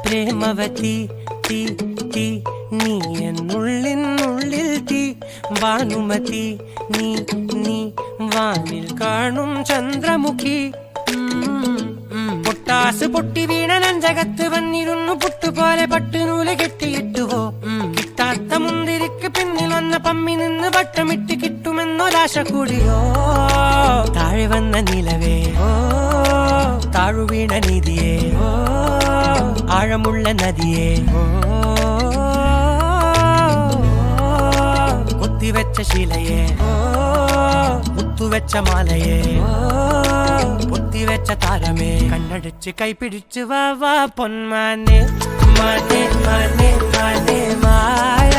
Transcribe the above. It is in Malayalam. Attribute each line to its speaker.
Speaker 1: പ്രേമവതി തീ തീ നീ എന്നുള്ളിൽ തീ ഭാനുമതി നീ നീ വാനിൽ കാണും ചന്ദ്രമുഖി പൊട്ടാസ് പൊട്ടി വീണ നെഞ്ചകത്ത് വന്നിരുന്നു പുട്ടുപോലെ പട്ടുനൂല് കെട്ടിയിട്ടുവോ കിട്ടാത്ത മുന്തിരിക്ക് പിന്നിൽ വന്ന പമ്മി നിന്ന് വട്ടമിട്ട് കിട്ടുമെന്നൊരാശ കൂടിയോ താഴെ വന്ന നിലവേ ഓ താഴു വീണ നിധിയേ ഓ ആഴമുള്ള നദിയേ ഓ കൊത്തിവെച്ച ശിലയേ ഓ മുത്തുവെച്ച മാലയേ പൊത്തിവെച്ച താരമേ കണ്ണടിച്ച് കൈപിടിച്ച് വാ വാ പൊന്മാനെ മാനേ മാനേ മാനേ മായ